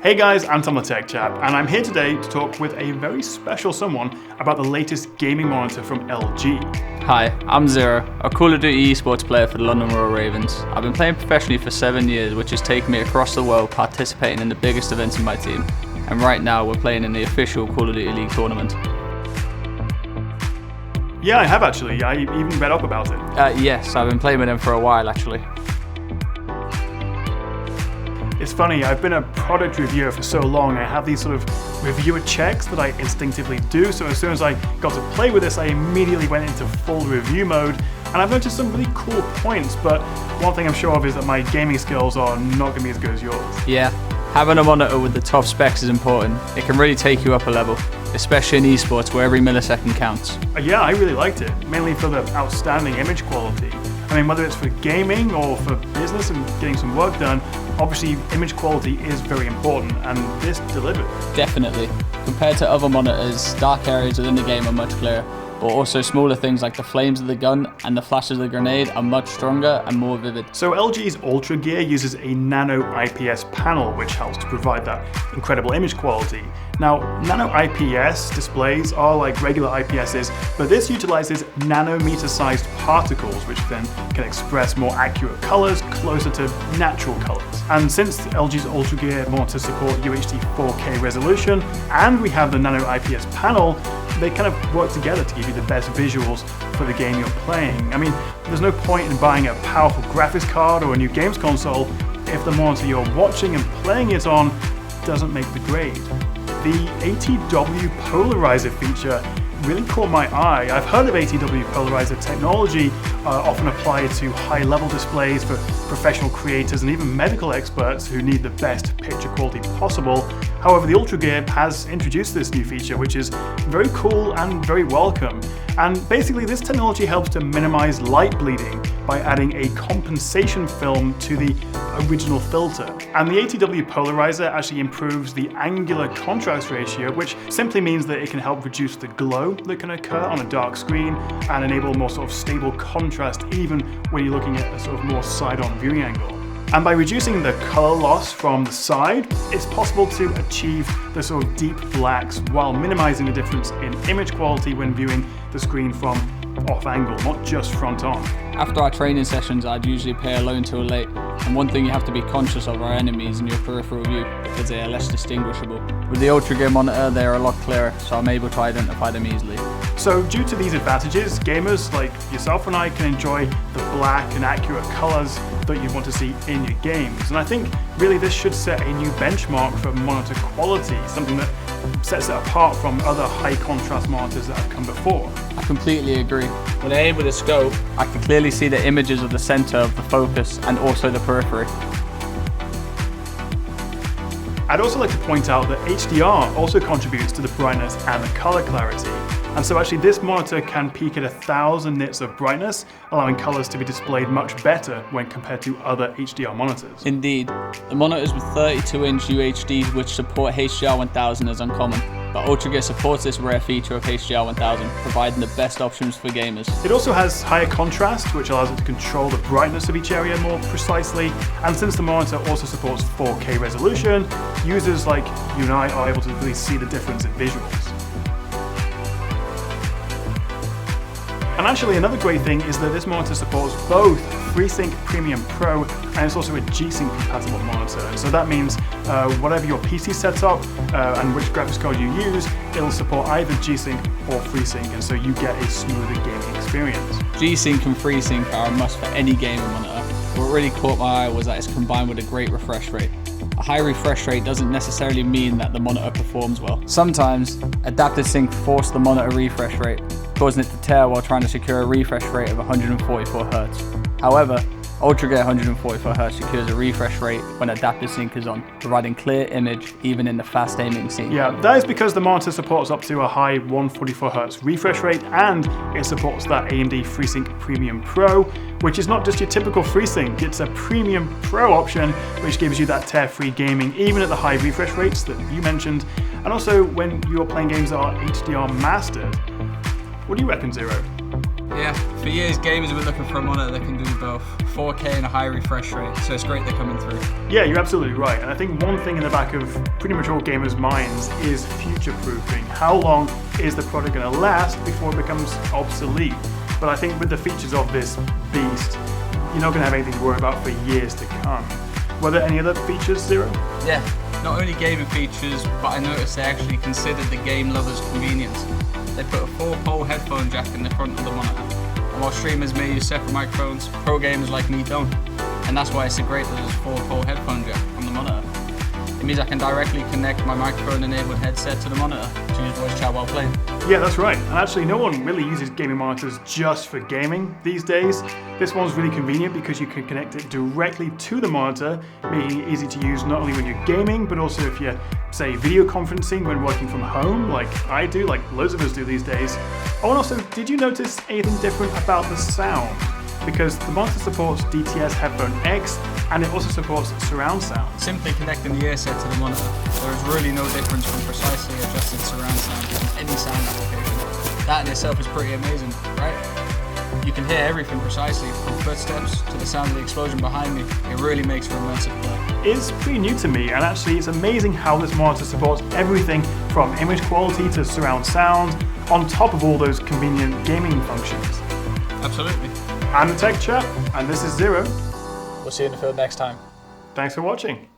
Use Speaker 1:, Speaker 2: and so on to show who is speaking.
Speaker 1: Hey guys, I'm Tom the Tech Chap, and I'm here today to talk with a very special someone about the latest gaming monitor from LG.
Speaker 2: Hi, I'm Zer0, a Call of Duty esports player for the London Royal Ravens. I've been playing professionally for 7 years, which has taken me across the world participating in the biggest events in my team. And right now we're playing in the official Call of Duty League tournament.
Speaker 1: Yeah, I have actually. I even read up about it.
Speaker 2: Yes, I've been playing with them for a while actually.
Speaker 1: It's funny, I've been a product reviewer for so long, I have these sort of reviewer checks that I instinctively do, so as soon as I got to play with this, I immediately went into full review mode, and I've noticed some really cool points, but one thing I'm sure of is that my gaming skills are not going to be as good as yours.
Speaker 2: Yeah, having a monitor with the top specs is important. It can really take you up a level, especially in esports where every millisecond counts.
Speaker 1: Yeah, I really liked it, mainly for the outstanding image quality. I mean, whether it's for gaming or for business and getting some work done, obviously image quality is very important, and this delivered.
Speaker 2: Definitely. Compared to other monitors, dark areas within the game are much clearer, but also smaller things like the flames of the gun and the flashes of the grenade are much stronger and more vivid.
Speaker 1: So LG's UltraGear uses a nano IPS panel, which helps to provide that incredible image quality. Now, nano IPS displays are like regular IPSs, but this utilizes nanometer-sized particles, which then can express more accurate colors closer to natural colors. And since LG's UltraGear monitors support UHD 4K resolution, and we have the nano IPS panel, they kind of work together to give you the best visuals for the game you're playing. I mean, there's no point in buying a powerful graphics card or a new games console if the monitor you're watching and playing it on doesn't make the grade. The ATW Polarizer feature really caught my eye. I've heard of ATW Polarizer technology often applied to high-level displays for professional creators and even medical experts who need the best picture quality possible. However, the UltraGear has introduced this new feature, which is very cool and very welcome. And basically, this technology helps to minimize light bleeding by adding a compensation film to the original filter. And the ATW Polarizer actually improves the angular contrast ratio, which simply means that it can help reduce the glow that can occur on a dark screen and enable more sort of stable contrast even when you're looking at a sort of more side-on viewing angle. And by reducing the color loss from the side, it's possible to achieve the sort of deep blacks while minimizing the difference in image quality when viewing the screen from off angle, not just front on.
Speaker 2: After our training sessions, I'd usually play alone till late, and one thing you have to be conscious of are enemies in your peripheral view, because they are less distinguishable. With the UltraGear monitor, they are a lot clearer, so I'm able to identify them easily.
Speaker 1: So due to these advantages, gamers like yourself and I can enjoy the black and accurate colors that you want to see in your games. And I think really this should set a new benchmark for monitor quality, something that sets it apart from other high contrast monitors that have come before.
Speaker 2: I completely agree. When I aim with a scope, I can clearly see the images of the center of the focus and also the periphery.
Speaker 1: I'd also like to point out that HDR also contributes to the brightness and the color clarity. And so actually this monitor can peak at 1000 nits of brightness, allowing colors to be displayed much better when compared to other HDR monitors.
Speaker 2: Indeed, the monitors with 32-inch UHDs which support HDR 1000 is uncommon, but UltraGear supports this rare feature of HDR 1000, providing the best options for gamers.
Speaker 1: It also has higher contrast, which allows it to control the brightness of each area more precisely, and since the monitor also supports 4K resolution, users like you and I are able to really see the difference in visuals. And actually another great thing is that this monitor supports both Freesync Premium Pro and it's also a G-Sync compatible monitor. And so that means whatever your PC setup and which graphics card you use, it'll support either G-Sync or Freesync, and so you get a smoother gaming experience.
Speaker 2: G-Sync and Freesync are a must for any gaming monitor. What really caught my eye was that it's combined with a great refresh rate. A high refresh rate doesn't necessarily mean that the monitor performs well. Sometimes, adaptive sync forces the monitor refresh rate, causing it to tear while trying to secure a refresh rate of 144 Hz. However, UltraGear 144 Hz secures a refresh rate when adaptive sync is on, providing clear image even in the fast aiming scene.
Speaker 1: Yeah, that is because the monitor supports up to a high 144 Hz refresh rate, and it supports that AMD FreeSync Premium Pro, which is not just your typical FreeSync, it's a Premium Pro option which gives you that tear-free gaming even at the high refresh rates that you mentioned, and also when you're playing games that are HDR mastered. What do you reckon, Zer0?
Speaker 2: Yeah, for years gamers have been looking for a monitor that can do both 4K and a high refresh rate, so it's great they're coming through.
Speaker 1: Yeah, you're absolutely right. And I think one thing in the back of pretty much all gamers' minds is future-proofing. How long is the product going to last before it becomes obsolete? But I think with the features of this beast, you're not going to have anything to worry about for years to come. Were there any other features, Zero?
Speaker 2: Yeah, not only gaming features, but I noticed they actually considered the game lover's convenience. They put a 4-pole headphone jack in the front of the monitor. And while streamers may use separate microphones, pro gamers like me don't. And that's why it's so great that there's a 4-pole headphone jack on the monitor. It means I can directly connect my microphone-enabled headset to the monitor to use voice chat while playing.
Speaker 1: Yeah, that's right. And actually, no one really uses gaming monitors just for gaming these days. This one's really convenient because you can connect it directly to the monitor, making it easy to use not only when you're gaming, but also if you're, say, video conferencing when working from home, like I do, like loads of us do these days. Oh, and also, did you notice anything different about the sound? Because the monitor supports DTS Headphone X, and it also supports surround sound.
Speaker 2: Simply connecting the earset to the monitor, there is really no difference from precisely adjusted surround sound from any sound application. That in itself is pretty amazing, right? You can hear everything precisely, from footsteps to the sound of the explosion behind me. It really makes for immersive play.
Speaker 1: It's pretty new to me, and actually it's amazing how this monitor supports everything from image quality to surround sound, on top of all those convenient gaming functions.
Speaker 2: Absolutely.
Speaker 1: I'm the Tech Chap, and this is Zero.
Speaker 2: We'll see you in the field next time.
Speaker 1: Thanks for watching.